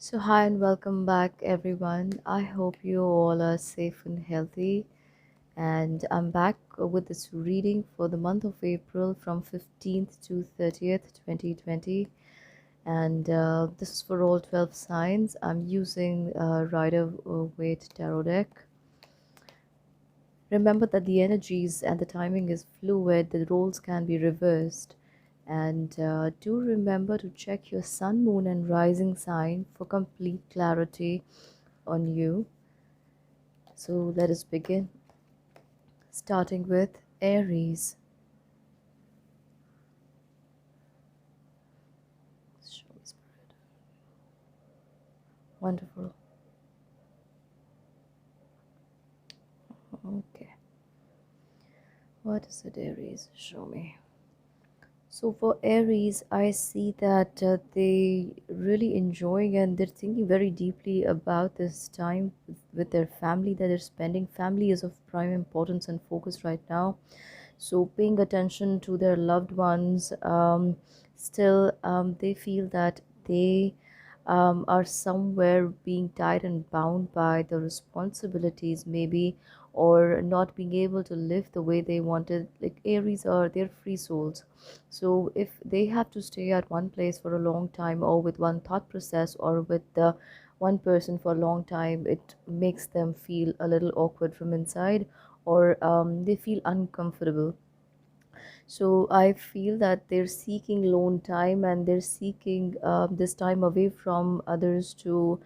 So, hi and welcome back, everyone. I hope you all are safe and healthy. And I'm back with this reading for the month of April from 15th to 30th, 2020. And this is for all 12 signs. I'm using Rider Waite Tarot deck. Remember that the energies and the timing is fluid, the roles can be reversed. And do remember to check your sun, moon, and rising sign for complete clarity on you. So let us begin. Starting with Aries. Show me, Spirit. Wonderful. Okay. What is it, Aries? Show me. So for Aries, I see that they really enjoying and they're thinking very deeply about this time with their family that they're spending. Family is of prime importance and focus right now. So paying attention to their loved ones, still they feel that they are somewhere being tied and bound by the responsibilities maybe, or not being able to live the way they wanted. Like Aries are, they're free souls, so if they have to stay at one place for a long time, or with one thought process, or with the one person for a long time, it makes them feel a little awkward from inside, or they feel uncomfortable. So I feel that they're seeking lone time, and they're seeking this time away from others to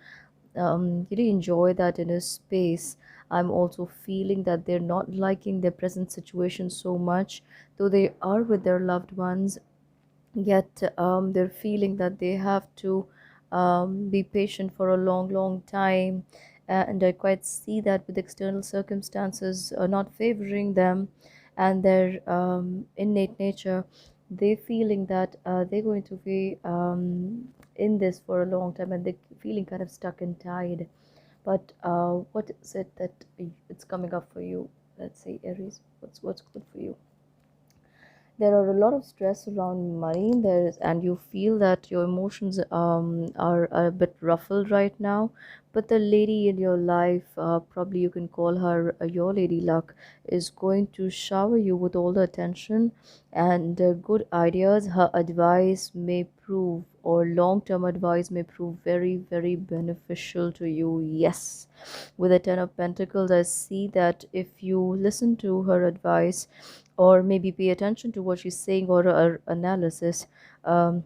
really enjoy that inner space. I'm also feeling that they're not liking their present situation so much, though they are with their loved ones, yet they're feeling that they have to be patient for a long, long time. And I quite see that with external circumstances not favoring them and their innate nature, they feeling that they're going to be in this for a long time, and they're feeling kind of stuck and tied. But what is it that it's coming up for you? Let's say Aries, what's good for you? There are a lot of stress around money. There's and you feel that your emotions are a bit ruffled right now. But the lady in your life, probably you can call her your lady luck, is going to shower you with all the attention and good ideas. Her advice may prove, or long-term advice may prove, very, very beneficial to you. Yes, with the Ten of Pentacles, I see that if you listen to her advice, or maybe pay attention to what she's saying, or her analysis, um,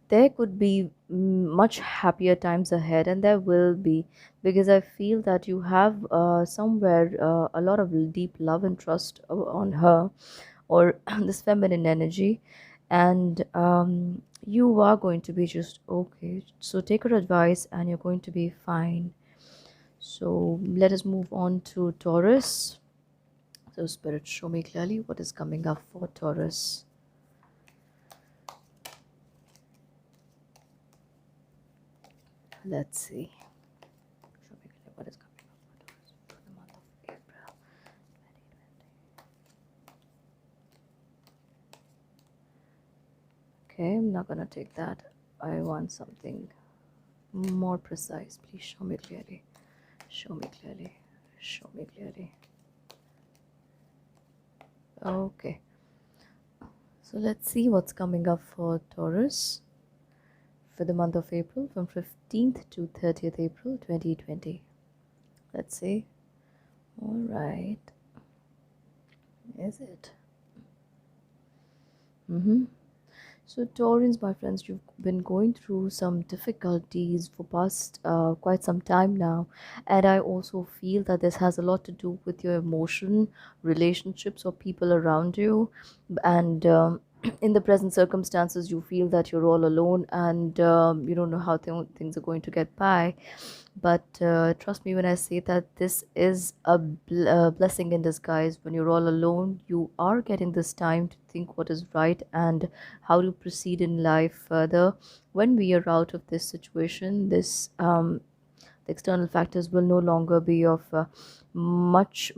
there could be much happier times ahead, and there will be, because I feel that you have somewhere a lot of deep love and trust on her, or this feminine energy, and you are going to be just okay. So take her advice and you're going to be fine. So let us move on to Taurus. So, Spirit, show me clearly what is coming up for Taurus. Let's see. Show me clearly what is coming up for Taurus for the month of April 2020. Okay, I'm not gonna take that. I want something more precise. Please show me clearly. Show me clearly. Show me clearly. Okay. So let's see what's coming up for Taurus for the month of April from 15th to 30th April 2020. Let's see. All right. Is it? So Taurans, my friends, you've been going through some difficulties for past quite some time now, and I also feel that this has a lot to do with your emotion, relationships, or people around you, and in the present circumstances, you feel that you're all alone, and you don't know how things are going to get by. But trust me when I say that this is a blessing in disguise. When you're all alone, you are getting this time to think what is right and how to proceed in life further. When we are out of this situation, this the external factors will no longer be of much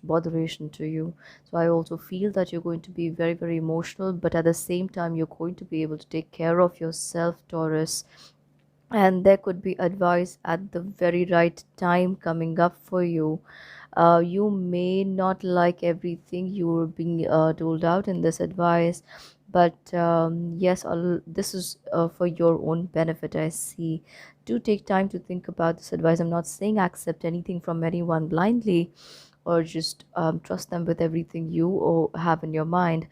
botheration to you. So I also feel that you're going to be very, very emotional, but at the same time, you're going to be able to take care of yourself, Taurus, and there could be advice at the very right time coming up for you. You may not like everything you're being told out in this advice, but yes, this is for your own benefit, I see. Do take time to think about this advice. I'm not saying accept anything from anyone blindly or just trust them with everything you or have in your mind,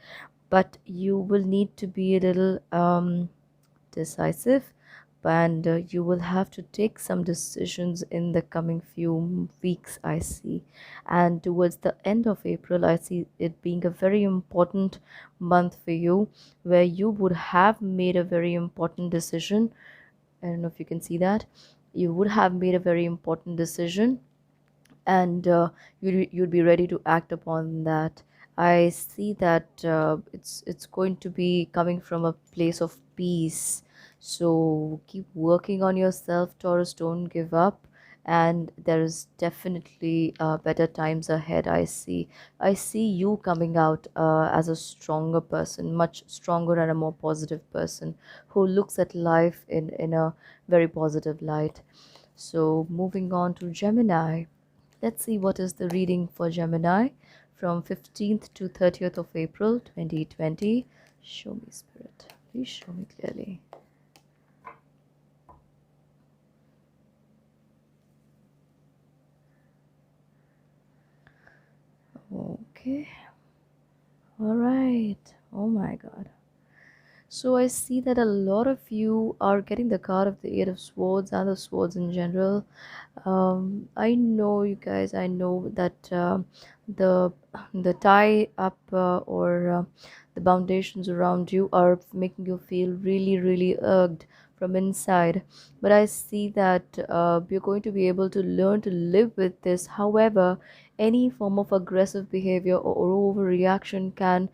but you will need to be a little decisive, and you will have to take some decisions in the coming few weeks, I see. And towards the end of April, I see it being a very important month for you, where you would have made a very important decision. I don't know if you can see that. You would have made a very important decision, and you'd be ready to act upon that. I see that it's going to be coming from a place of peace. So keep working on yourself, Taurus. Don't give up. And there is definitely better times ahead. I see you coming out as a stronger person, much stronger and a more positive person who looks at life in a very positive light. So moving on to Gemini. Let's see what is the reading for Gemini from 15th to 30th of April 2020. Show me, Spirit. Please show me clearly. Okay. All right. Oh my God. So I see that a lot of you are getting the card of the Eight of Swords and the Swords in general. I know you guys. I know that the the tie up or the foundations around you are making you feel really, really irked from inside. But I see that you're going to be able to learn to live with this. However, any form of aggressive behavior or overreaction can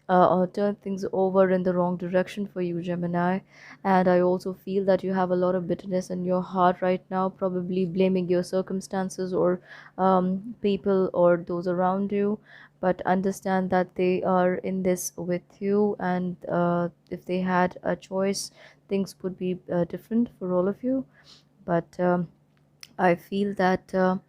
or turn things over in the wrong direction for you, Gemini. And I also feel that you have a lot of bitterness in your heart right now, probably blaming your circumstances or people or those around you. But understand that they are in this with you, and if they had a choice, things would be different for all of you. But I feel that.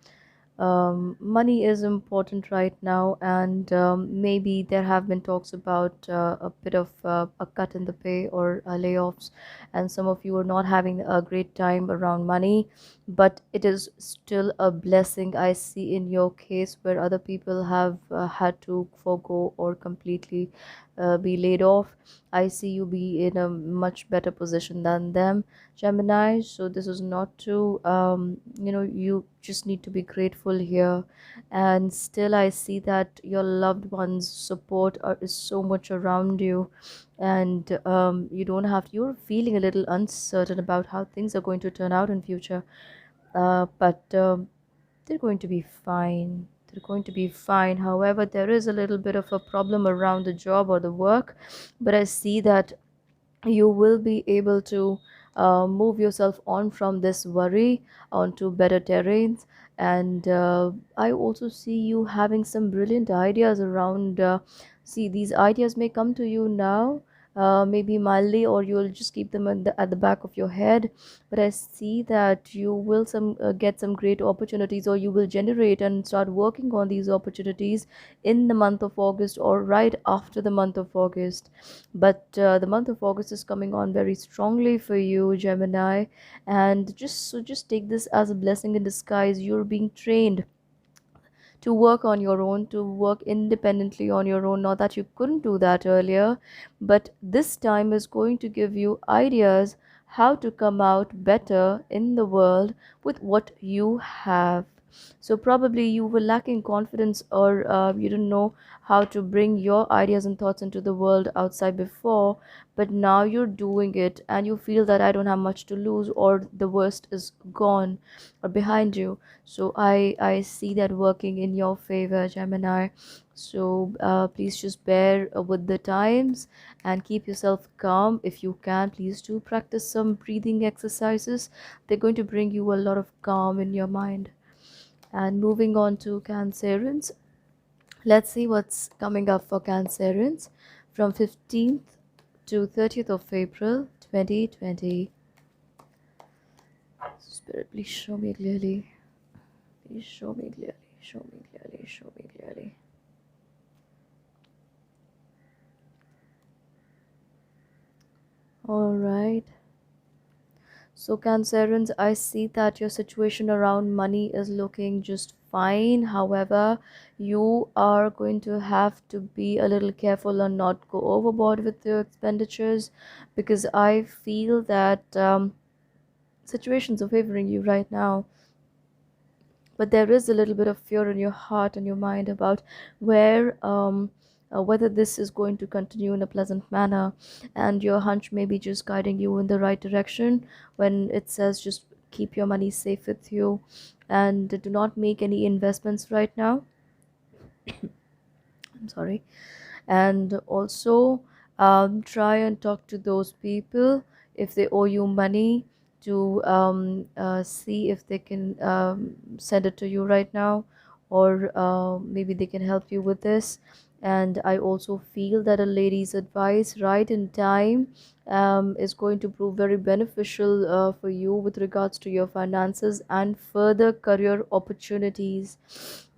Money is important right now, and maybe there have been talks about a bit of a cut in the pay or layoffs, and some of you are not having a great time around money, but it is still a blessing I see in your case, where other people have had to forego or completely be laid off. I see you be in a much better position than them, Gemini. So this is not to you just need to be grateful here. And still I see that your loved ones support is so much around you, and you don't have you're feeling a little uncertain about how things are going to turn out in future, but they're going to be fine. They're going to be fine. However, there is a little bit of a problem around the job or the work, but I see that you will be able to move yourself on from this worry onto better terrains. And I also see you having some brilliant ideas around. See, these ideas may come to you now, maybe mildly, or you'll just keep them at the back of your head. But I see that you will get some great opportunities, or you will generate and start working on these opportunities in the month of August or right after the month of August. But the month of August is coming on very strongly for you, Gemini. And just take this as a blessing in disguise. You're being trained to work on your own, to work independently on your own. Not that you couldn't do that earlier, but this time is going to give you ideas how to come out better in the world with what you have. So probably you were lacking confidence, or you didn't know how to bring your ideas and thoughts into the world outside before, but now you're doing it and you feel that I don't have much to lose, or the worst is gone or behind you. So I see that working in your favor, Gemini. So please just bear with the times and keep yourself calm. If you can, please do practice some breathing exercises. They're going to bring you a lot of calm in your mind. And moving on to Cancerians, let's see what's coming up for Cancerians from 15th to 30th of April 2020. Spirit, please show me clearly. Please show me clearly. Show me clearly. Show me clearly. All right. So, Cancerians, I see that your situation around money is looking just fine. However, you are going to have to be a little careful and not go overboard with your expenditures, because I feel that situations are favoring you right now, but there is a little bit of fear in your heart and your mind about where whether this is going to continue in a pleasant manner, and your hunch may be just guiding you in the right direction when it says just keep your money safe with you and do not make any investments right now. I'm sorry. And also try and talk to those people if they owe you money, to see if they can send it to you right now, or maybe they can help you with this. And I also feel that a lady's advice right in time is going to prove very beneficial for you with regards to your finances and further career opportunities.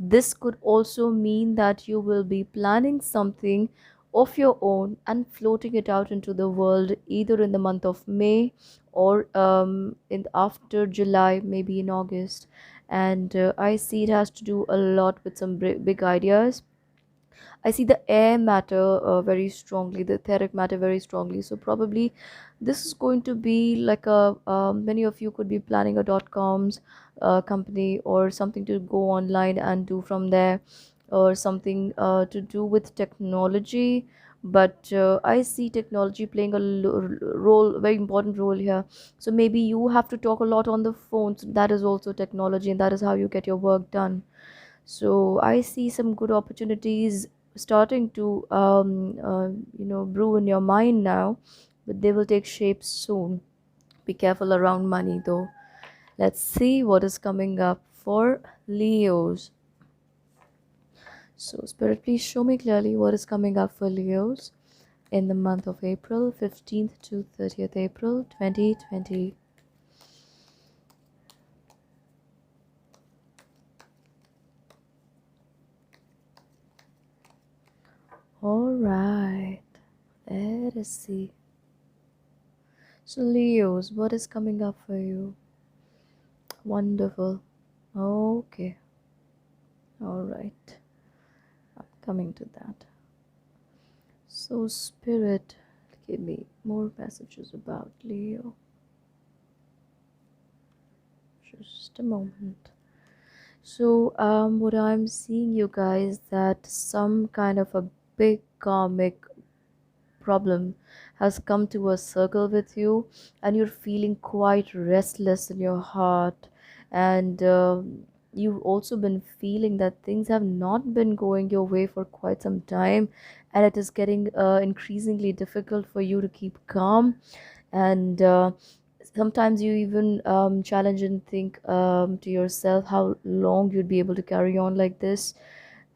This could also mean that you will be planning something of your own and floating it out into the world either in the month of May or in after July, maybe in August. And I see it has to do a lot with some big ideas. I see the air matter very strongly, the etheric matter very strongly. So probably this is going to be like a many of you could be planning a dot coms company or something to go online and do from there, or something to do with technology. But I see technology playing a role, very important role here. So maybe you have to talk a lot on the phone. So that is also technology, and that is how you get your work done. So I see some good opportunities starting to brew in your mind now, but they will take shape soon. Be careful around money though. Let's see what is coming up for Leos. So Spirit, please show me clearly what is coming up for Leos in the month of April, 15th to 30th April 2020. All right, let us see. So Leos, what is coming up for you? Wonderful. Okay. All right. I'm coming to that. So Spirit, give me more messages about Leo. Just a moment. So what I'm seeing, you guys, that some kind of a big karmic problem has come to a circle with you, and you're feeling quite restless in your heart. And you've also been feeling that things have not been going your way for quite some time, and it is getting increasingly difficult for you to keep calm. And sometimes you even challenge and think to yourself how long you'd be able to carry on like this.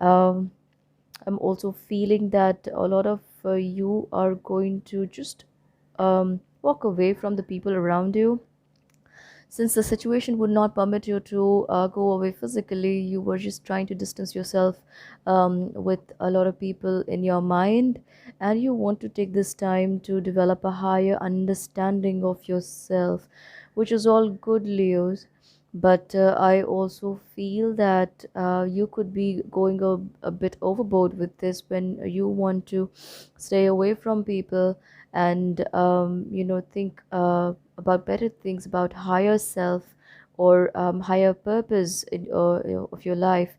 um, I'm also feeling that a lot of you are going to just walk away from the people around you. Since the situation would not permit you to go away physically, you were just trying to distance yourself with a lot of people in your mind, and you want to take this time to develop a higher understanding of yourself, which is all good, Leos. But I also feel that you could be going a bit overboard with this when you want to stay away from people and think about better things, about higher self, or higher purpose of your life.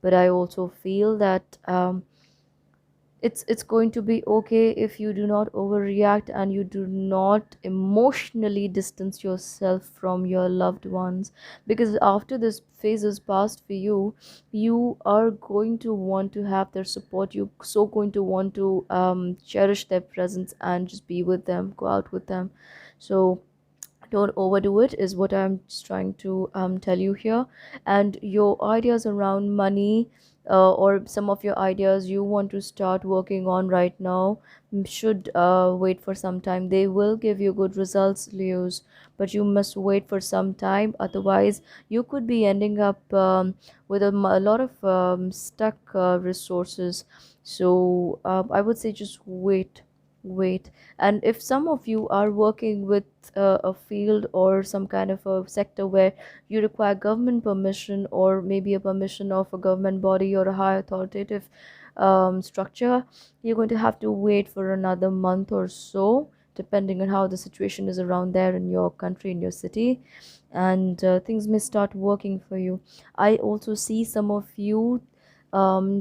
But I also feel that it's going to be okay if you do not overreact and you do not emotionally distance yourself from your loved ones, because after this phase is past for you, you are going to want to have their support. You so going to want to cherish their presence and just be with them, go out with them. So don't overdo it is what I'm just trying to tell you here. And your ideas around money, or some of your ideas you want to start working on right now should wait for some time. They will give you good results, Leos, but you must wait for some time. Otherwise, you could be ending up with a lot of stuck resources. So I would say just wait. And if some of you are working with a field or some kind of a sector where you require government permission, or maybe a permission of a government body or a high authoritative structure, you're going to have to wait for another month or so, depending on how the situation is around there in your country, in your city, and things may start working for you. I also see some of you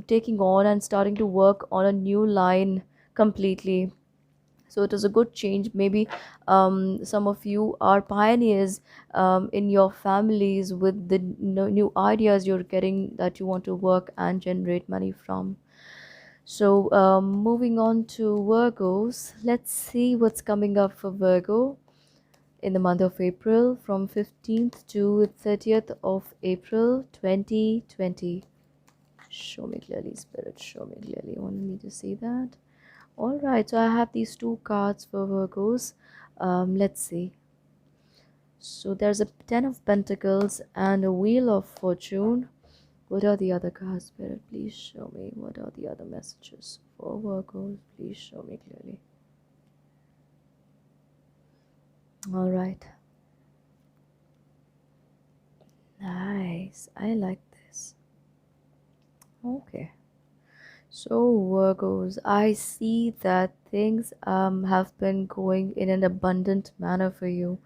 taking on and starting to work on a new line completely. So it is a good change. Maybe some of you are pioneers in your families with the new ideas you're getting that you want to work and generate money from. So moving on to Virgos, let's see what's coming up for Virgo in the month of April, from 15th to 30th of April 2020. Show me clearly, Spirit, show me clearly. I want me to see that. All right, so I have these two cards for Virgos. Let's see. So there's a Ten of Pentacles and a Wheel of Fortune. What are the other cards, Spirit? Please show me. What are the other messages for Virgos? Please show me clearly. All right. Nice. I like this. Okay. So Virgos, I see that things have been going in an abundant manner for you.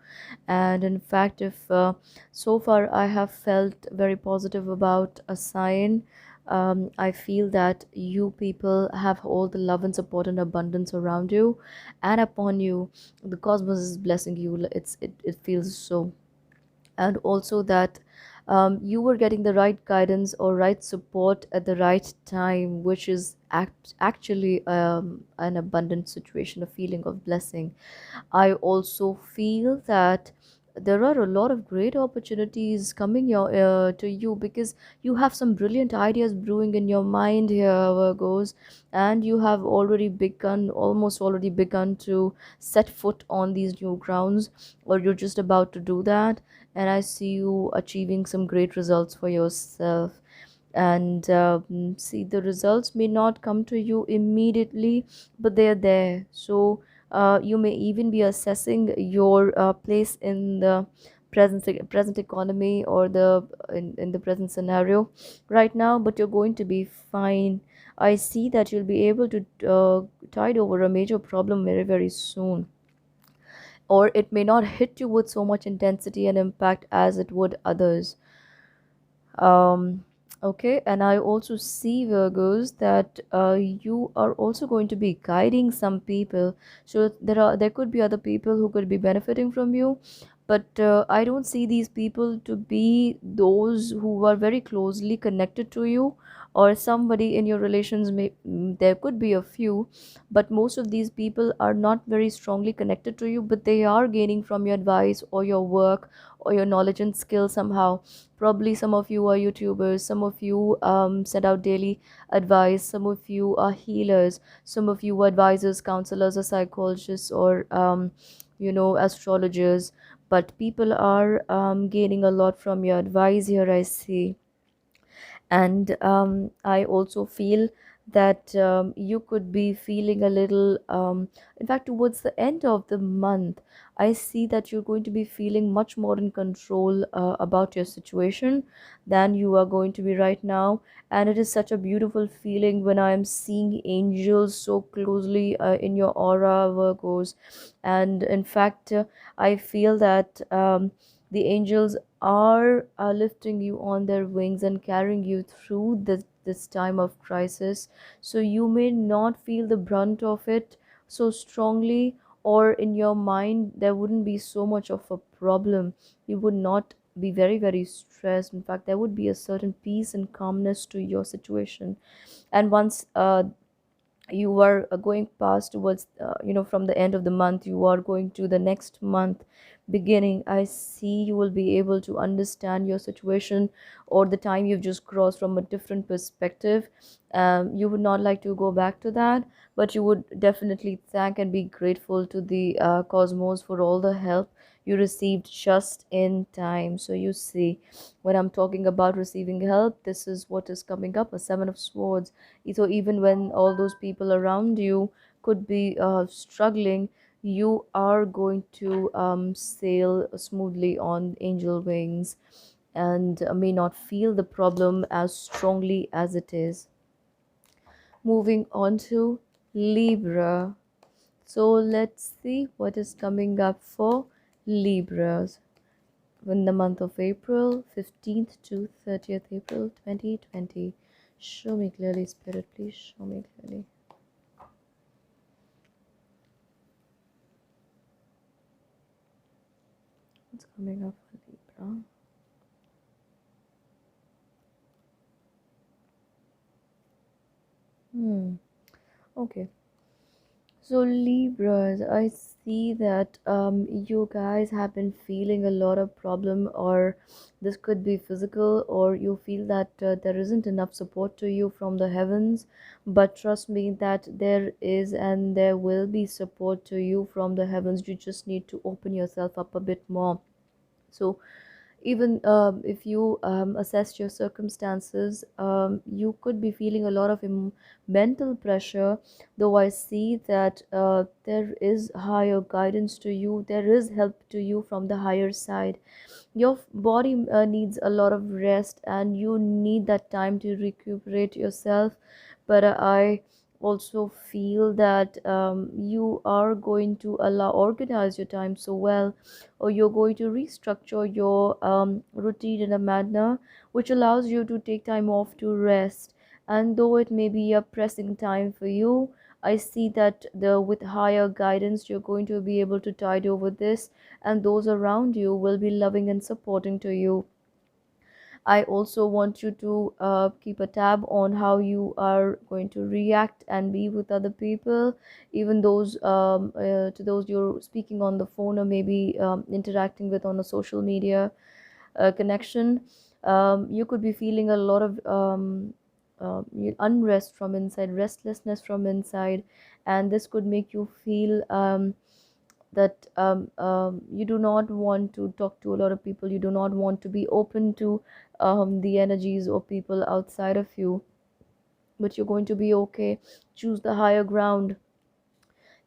And in fact, if so far I have felt very positive about a sign, I feel that you people have all the love and support and abundance around you and upon you. The cosmos is blessing you. It feels so. And also that you were getting the right guidance or right support at the right time, which is actually an abundant situation, a feeling of blessing. I also feel that there are a lot of great opportunities coming to you, because you have some brilliant ideas brewing in your mind here, Virgos, and you have almost already begun to set foot on these new grounds, or you're just about to do that. And I see you achieving some great results for yourself. And see, the results may not come to you immediately, but they're there. So you may even be assessing your place in the present economy, or in the present scenario right now, but you're going to be fine. I see that you'll be able to tide over a major problem very, very soon, or it may not hit you with so much intensity and impact as it would others. um okay, and I also see, Virgos, that you are also going to be guiding some people. So there could be other people who could be benefiting from you, but I don't see these people to be those who are very closely connected to you, or somebody in your relations. There could be a few, but most of these people are not very strongly connected to you, but they are gaining from your advice or your work or your knowledge and skill somehow. Probably some of you are YouTubers, some of you send out daily advice, some of you are healers, some of you are advisors, counselors, or psychologists, or astrologers. But people are gaining a lot from your advice here, I see. And I also feel that you could be feeling a little, in fact, towards the end of the month, I see that you're going to be feeling much more in control about your situation than you are going to be right now. And it is such a beautiful feeling when I am seeing angels so closely in your aura, Virgos. And in fact, I feel that the angels are lifting you on their wings and carrying you through this time of crisis. So you may not feel the brunt of it so strongly, or in your mind there wouldn't be so much of a problem. You would not be very, very stressed. In fact, there would be a certain peace and calmness to your situation. And once you are going past towards from the end of the month, you are going to the next month, beginning. I see you will be able to understand your situation or the time you've just crossed from a different perspective. You would not like to go back to that, but you would definitely thank and be grateful to the cosmos for all the help you received just in time. So you see, when I'm talking about receiving help, this is what is coming up, a Seven of Swords. So even when all those people around you could be struggling, you are going to sail smoothly on angel wings and may not feel the problem as strongly as it is. Moving on to Libra. So let's see what is coming up for Libras in the month of April, 15th to 30th April 2020. Show me clearly, Spirit, please show me clearly. What's coming up for Libra? Okay. So Libras, I see that you guys have been feeling a lot of problem, or this could be physical, or you feel that there isn't enough support to you from the heavens. But trust me that there is and there will be support to you from the heavens. You just need to open yourself up a bit more. So even if you assess your circumstances, you could be feeling a lot of mental pressure, though I see that there is higher guidance to you, there is help to you from the higher side. Your body needs a lot of rest and you need that time to recuperate yourself, but I also feel that you are going to allow organize your time so well, or you're going to restructure your routine in a manner which allows you to take time off to rest. And though it may be a pressing time for you, I see that the with higher guidance you're going to be able to tide over this, and those around you will be loving and supporting to you. I also want you to keep a tab on how you are going to react and be with other people, even those to those you're speaking on the phone or maybe interacting with on a social media connection. You could be feeling a lot of unrest from inside, restlessness from inside, and this could make you feel that you do not want to talk to a lot of people, you do not want to be open to the energies of people outside of you, but you're going to be okay. Choose the higher ground,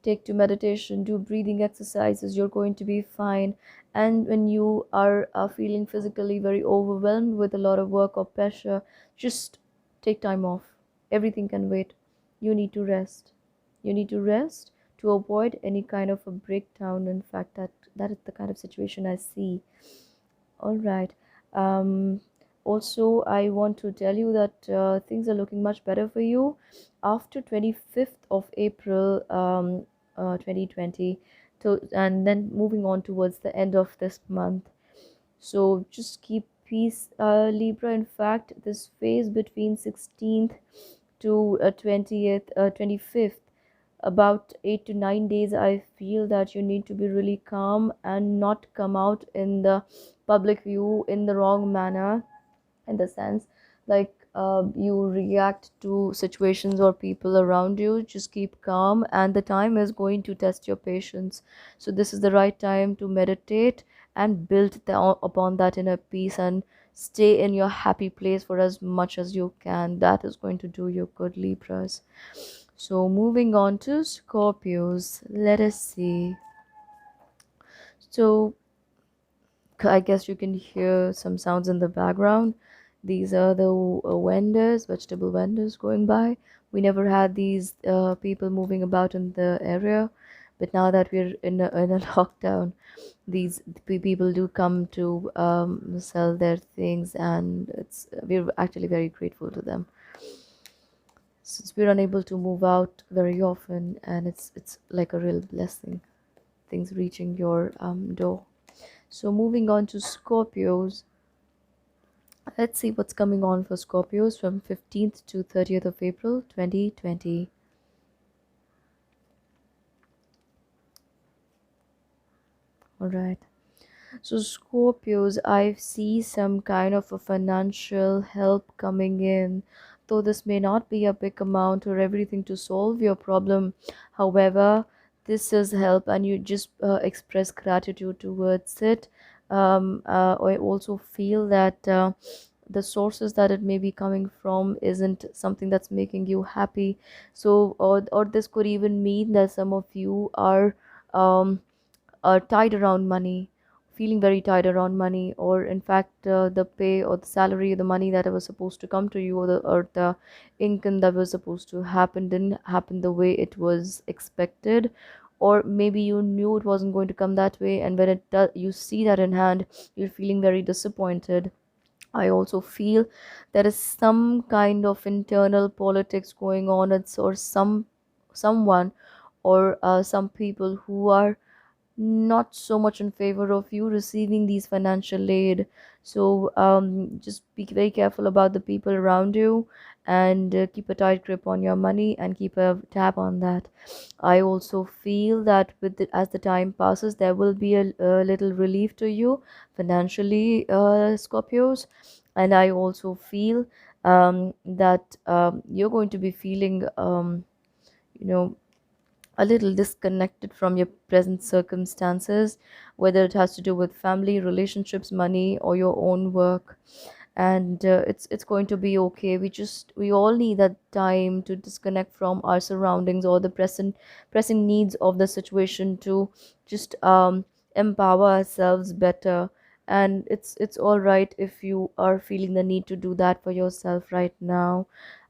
take to meditation, do breathing exercises, you're going to be fine. And when you are feeling physically very overwhelmed with a lot of work or pressure, just take time off. Everything can wait. You need to rest. You need to rest to avoid any kind of a breakdown. In fact, that is the kind of situation I see. All right. Um, Also, I want to tell you that things are looking much better for you after 25th of April 2020 to, and then moving on towards the end of this month. So just keep peace, Libra. In fact, this phase between 16th to 20th, 25th, about 8 to 9 days, I feel that you need to be really calm and not come out in the public view in the wrong manner, in the sense like you react to situations or people around you. Just keep calm, and the time is going to test your patience. So this is the right time to meditate and build upon that inner peace, and stay in your happy place for as much as you can. That is going to do you good, Libras. So moving on to Scorpios, let us see. So I guess you can hear some sounds in the background. These are the vendors, vegetable vendors going by. We never had these people moving about in the area, but now that we're in a lockdown, these people do come to sell their things, and we're actually very grateful to them, since we're unable to move out very often, and it's like a real blessing, things reaching your door. So moving on to Scorpios, let's see what's coming on for Scorpios from 15th to 30th of April 2020. All right. So Scorpios, I see some kind of a financial help coming in, though this may not be a big amount or everything to solve your problem. However, this is help, and you just express gratitude towards it. I also feel that the sources that it may be coming from isn't something that's making you happy. So, or this could even mean that some of you um, are tied around money, feeling very tied around money, or in fact, the pay or the salary, the money that was supposed to come to you, or the income that was supposed to happen didn't happen the way it was expected. Or maybe you knew it wasn't going to come that way, and when it does, you see that in hand, you're feeling very disappointed. I also feel there is some kind of internal politics going on. It's or someone or some people who are not so much in favor of you receiving these financial aid. So just be very careful about the people around you, and keep a tight grip on your money and keep a tab on that. I also feel that as the time passes, there will be a little relief to you financially, Scorpios. And I also feel that you're going to be feeling, you know, a little disconnected from your present circumstances, whether it has to do with family, relationships, money, or your own work. And it's going to be okay. We all need that time to disconnect from our surroundings or the present pressing needs of the situation to just empower ourselves better. And it's all right if you are feeling the need to do that for yourself right now.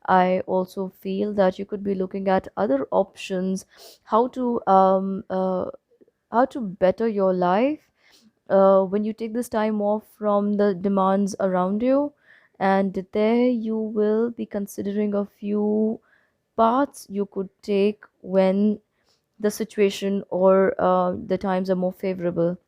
I also feel that you could be looking at other options, how to um uh, how to better your life when you take this time off from the demands around you. And there you will be considering a few paths you could take when the situation or the times are more favorable.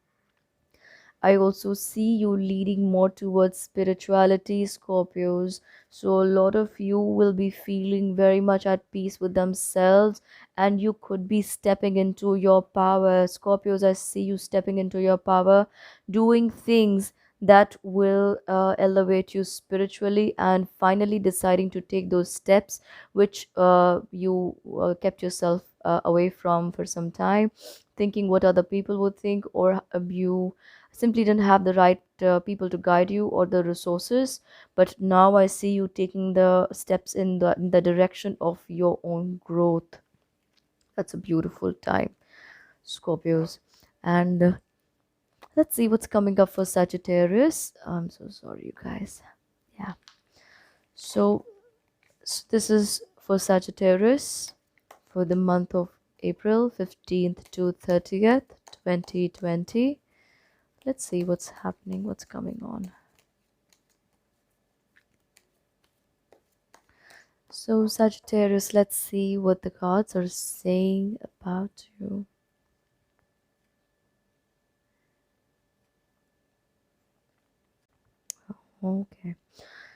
I also see you leading more towards spirituality, Scorpios. So, a lot of you will be feeling very much at peace with themselves, and you could be stepping into your power. Scorpios, I see you stepping into your power, doing things that will elevate you spiritually, and finally deciding to take those steps which you kept yourself away from for some time, thinking what other people would think, or you simply didn't have the right people to guide you or the resources. But now I see you taking the steps in the direction of your own growth. That's a beautiful time, Scorpios. And let's see what's coming up for Sagittarius. I'm so sorry, you guys. Yeah. So this is for Sagittarius for the month of April 15th to 30th, 2020. Let's see what's happening, what's coming on. So, Sagittarius, let's see what the cards are saying about you. Okay.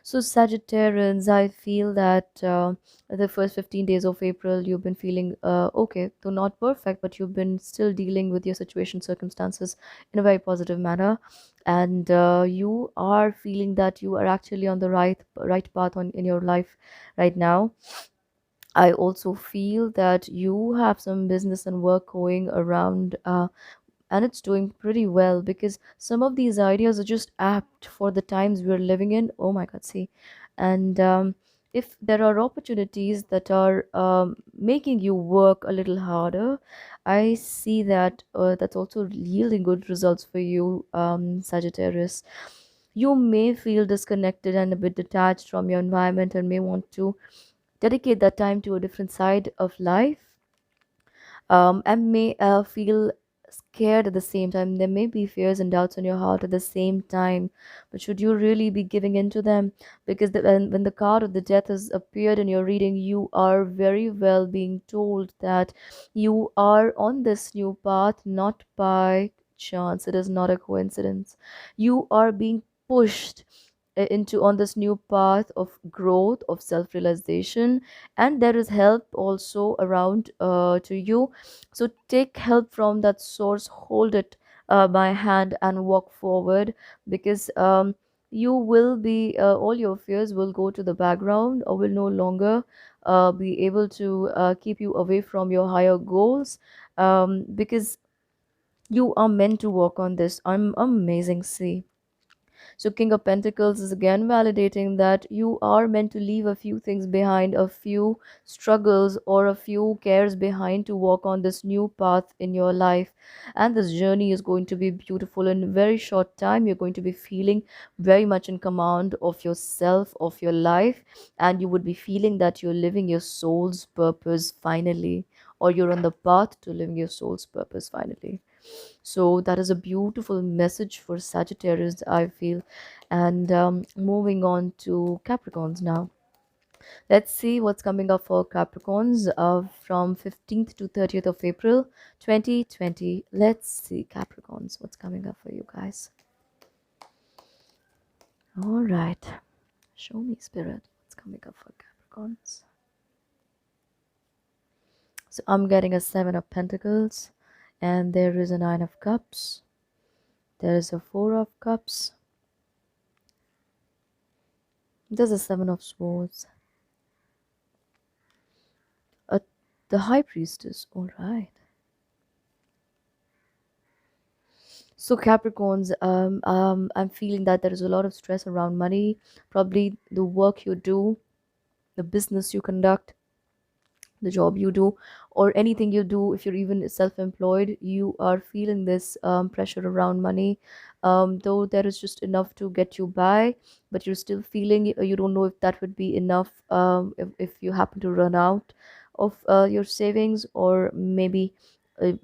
So, Sagittarians, I feel that the first 15 days of April, you've been feeling okay, though not perfect, but you've been still dealing with your situation, circumstances in a very positive manner. And you are feeling that you are actually on the right path in your life right now. I also feel that you have some business and work going around, and it's doing pretty well because some of these ideas are just apt for the times we're living in. Oh my God, see. And if there are opportunities that are making you work a little harder, I see that that's also yielding good results for you, Sagittarius. You may feel disconnected and a bit detached from your environment and may want to dedicate that time to a different side of life, and may feel scared at the same time. There may be fears and doubts in your heart at the same time, but should you really be giving in to them? Because when the card of the death has appeared in your reading, you are very well being told that you are on this new path not by chance. It is not a coincidence. You are being pushed into on this new path of growth, of self-realization, and there is help also around to you. So take help from that source, hold it, my hand and walk forward, because you will be all your fears will go to the background, or will no longer be able to keep you away from your higher goals, because you are meant to work on this. I'm amazing. See, so, King of Pentacles is again validating that you are meant to leave a few things behind, a few struggles or a few cares behind to walk on this new path in your life. And this journey is going to be beautiful. In a very short time, you're going to be feeling very much in command of yourself, of your life, and you would be feeling that you're living your soul's purpose finally, or you're on the path to living your soul's purpose finally. So that is a beautiful message for Sagittarius, I feel. And moving on to Capricorns now. Let's see what's coming up for Capricorns from 15th to 30th of April 2020. Let's see, Capricorns, what's coming up for you guys. All right. Show me, Spirit, what's coming up for Capricorns. So I'm getting a Seven of Pentacles, and there is a Nine of Cups. There is a Four of Cups. There's a Seven of Swords. The High Priestess. All right. So Capricorns, I'm feeling that there is a lot of stress around money. Probably the work you do, the business you conduct, the job you do, or anything you do. If you're even self-employed, you are feeling this pressure around money, though there is just enough to get you by, but you're still feeling you don't know if that would be enough, if you happen to run out of your savings, or maybe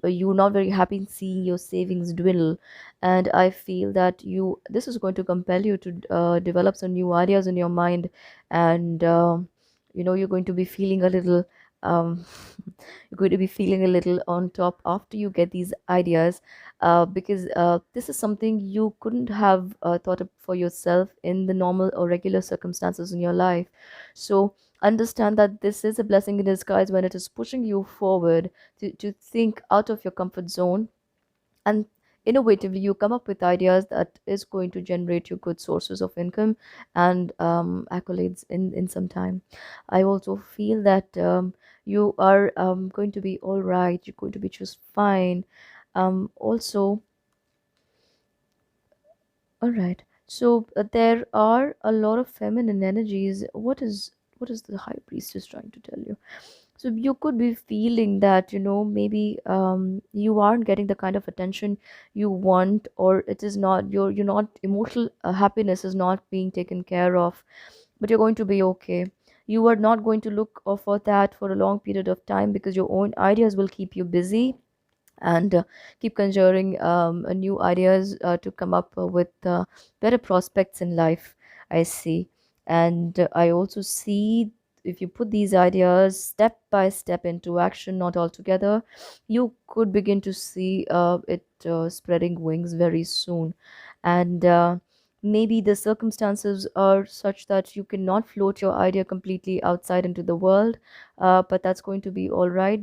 you're not very happy seeing your savings dwindle. And I feel that this is going to compel you to develop some new ideas in your mind. And you're going to be feeling a little um, you're going to be feeling a little on top after you get these ideas, because this is something you couldn't have thought of for yourself in the normal or regular circumstances in your life. So understand that this is a blessing in disguise when it is pushing you forward to think out of your comfort zone, and innovatively you come up with ideas that is going to generate you good sources of income and accolades in some time. I also feel that you are going to be all right, you're going to be just fine. Also, all right. So there are a lot of feminine energies. What is the High Priestess trying to tell you? So you could be feeling that, maybe you aren't getting the kind of attention you want, or it is not you're not emotional happiness is not being taken care of, but you're going to be okay. You are not going to look for that for a long period of time, because your own ideas will keep you busy, and keep conjuring new ideas to come up with better prospects in life, I see. And I also see, if you put these ideas step by step into action, not all together, you could begin to see it spreading wings very soon. And maybe the circumstances are such that you cannot float your idea completely outside into the world, but that's going to be all right,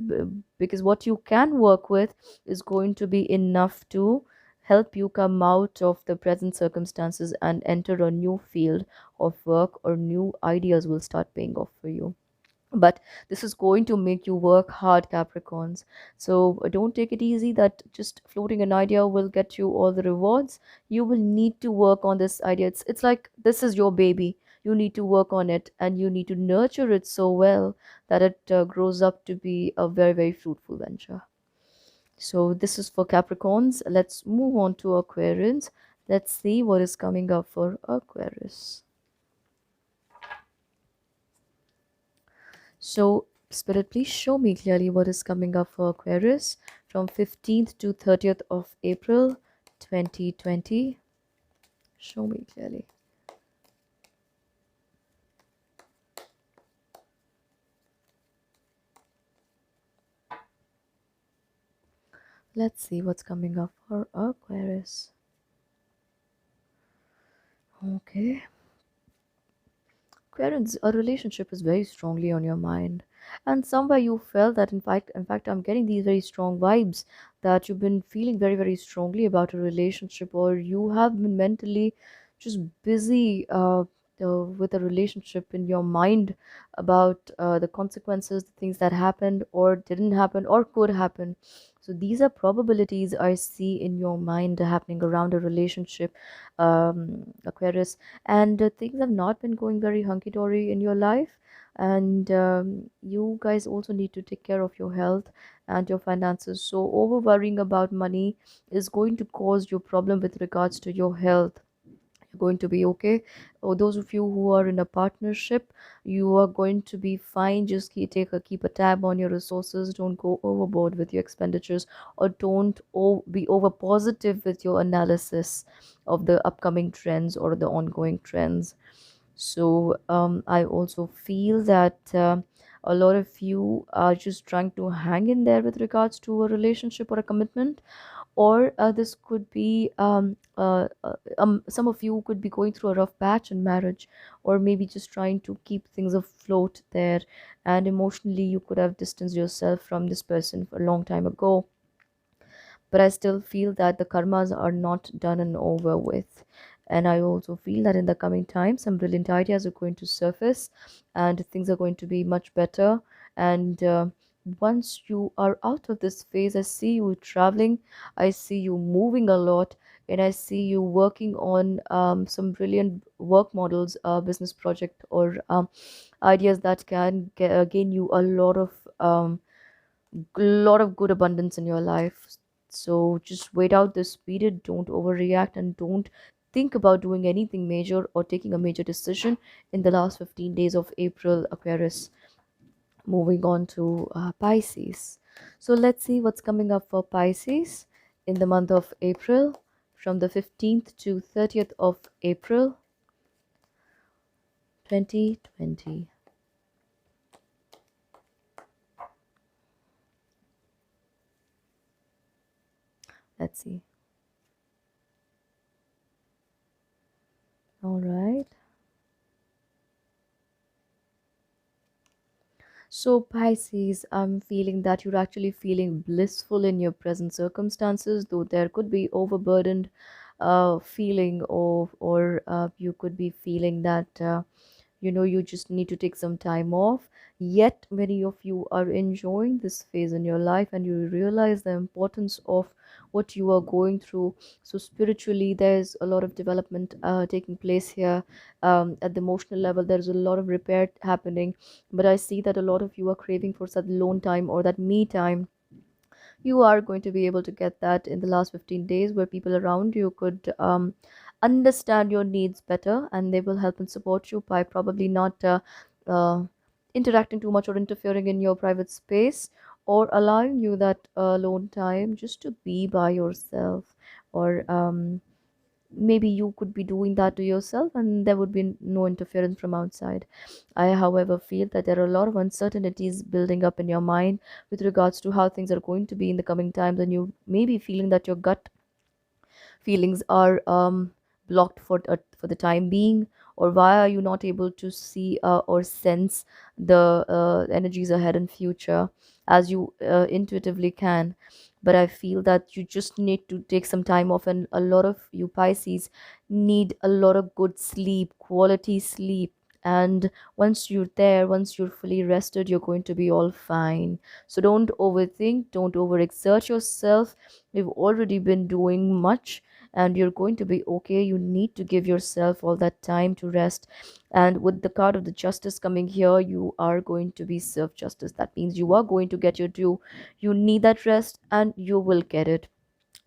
because what you can work with is going to be enough to help you come out of the present circumstances and enter a new field of work, or new ideas will start paying off for you. But this is going to make you work hard, Capricorns. So don't take it easy that just floating an idea will get you all the rewards. You will need to work on this idea. It's like this is your baby. You need to work on it, and you need to nurture it so well that it grows up to be a very, very fruitful venture. So this is for Capricorns. Let's move on to Aquarians. Let's see what is coming up for Aquarius. So, Spirit, please show me clearly what is coming up for Aquarius from 15th to 30th of April 2020. Show me clearly. Let's see what's coming up for Aquarius. Okay. Aquarians, a relationship is very strongly on your mind. and somewhere you felt that, in fact, I'm getting these very strong vibes that you've been feeling very, very strongly about a relationship, or you have been mentally just busy with a relationship in your mind about the consequences, the things that happened or didn't happen or could happen. So these are probabilities I see in your mind happening around a relationship, Aquarius. And things have not been going very hunky dory in your life. And you guys also need to take care of your health and your finances. So, over worrying about money is going to cause you problem with regards to your health. You're going to be okay. Or those of you who are in a partnership, you are going to be fine. Just keep a tab on your resources. Don't go overboard with your expenditures, or don't be over positive with your analysis of the upcoming trends or the ongoing trends. So I also feel that a lot of you are just trying to hang in there with regards to a relationship or a commitment, or this could be some of you could be going through a rough patch in marriage, or maybe just trying to keep things afloat there, and emotionally you could have distanced yourself from this person for a long time ago. But I still feel that the karmas are not done and over with. And I also feel that in the coming time, some brilliant ideas are going to surface and things are going to be much better. And once you are out of this phase, I see you traveling, I see you moving a lot, and I see you working on some brilliant work models, business project, or ideas that can gain you a lot of good abundance in your life. So just wait out this period, don't overreact, and don't think about doing anything major or taking a major decision in the last 15 days of April, Aquarius. Moving on to Pisces. So let's see what's coming up for Pisces in the month of April, from the 15th to 30th of April 2020. Let's see. All right. So, Pisces, I'm feeling that you're actually feeling blissful in your present circumstances, though there could be overburdened feeling of, or you could be feeling that you just need to take some time off. Yet many of you are enjoying this phase in your life, and you realize the importance of what you are going through. So spiritually there's a lot of development taking place here. At the emotional level there's a lot of repair happening, but I see that a lot of you are craving for that alone time or that me time. You are going to be able to get that in the last 15 days, where people around you could understand your needs better, and they will help and support you by probably not uh, interacting too much or interfering in your private space, or allowing you that alone time just to be by yourself. Or maybe you could be doing that to yourself and there would be no interference from outside. I, however, feel that there are a lot of uncertainties building up in your mind with regards to how things are going to be in the coming times, and you may be feeling that your gut feelings are blocked for the time being. Or why are you not able to see or sense the energies ahead in future as you intuitively can? But I feel that you just need to take some time off, and a lot of you Pisces need a lot of good sleep, quality sleep. And once you're fully rested, you're going to be all fine. So don't overthink, don't overexert yourself. You've already been doing much, and you're going to be okay. You need to give yourself all that time to rest. And with the card of the justice coming here, you are going to be served justice. That means you are going to get your due. You need that rest, and you will get it.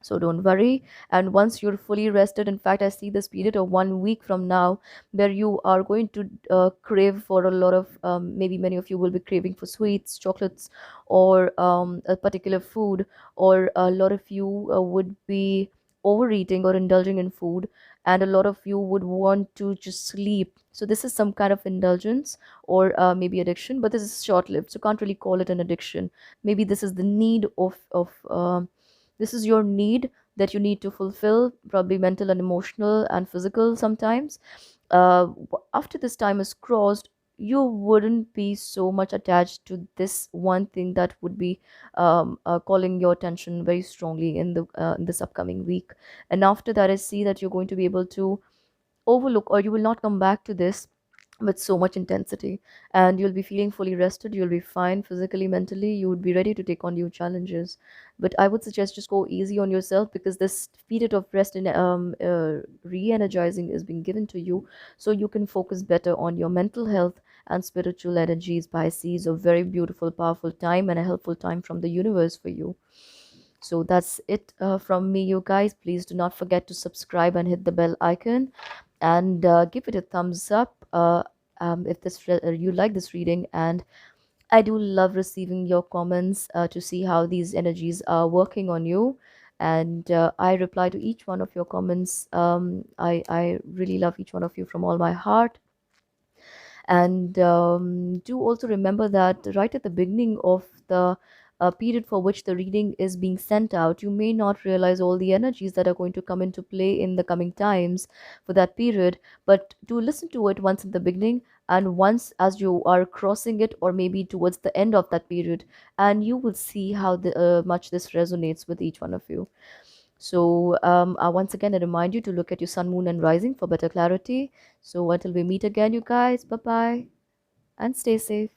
So don't worry. And once you're fully rested, in fact, I see this period of 1 week from now where you are going to crave for a lot of, maybe many of you will be craving for sweets, chocolates, or a particular food. Or a lot of you would be overeating or indulging in food, and a lot of you would want to just sleep. So this is some kind of indulgence, or maybe addiction, but this is short lived, so can't really call it an addiction. Maybe this is the need of this is your need that you need to fulfill, probably mental and emotional and physical sometimes. After this time is crossed, you wouldn't be so much attached to this one thing that would be calling your attention very strongly in this upcoming week. And after that, I see that you're going to be able to overlook, or you will not come back to this with so much intensity, and you'll be feeling fully rested, you'll be fine physically, mentally, you would be ready to take on new challenges. But I would suggest just go easy on yourself, because this period of rest and re-energizing is being given to you, so you can focus better on your mental health and spiritual energies. Pisces, a very beautiful, powerful time and a helpful time from the universe for you. So that's it from me, you guys. Please do not forget to subscribe and hit the bell icon, and give it a thumbs up if you like this reading. And I do love receiving your comments to see how these energies are working on you. And I reply to each one of your comments. I really love each one of you from all my heart. And do also remember that right at the beginning of the period for which the reading is being sent out, you may not realize all the energies that are going to come into play in the coming times for that period. But do listen to it once in the beginning, and once as you are crossing it, or maybe towards the end of that period, and you will see how much this resonates with each one of you. So, once again, I remind you to look at your sun, moon, and rising for better clarity. So, until we meet again, you guys, bye bye and stay safe.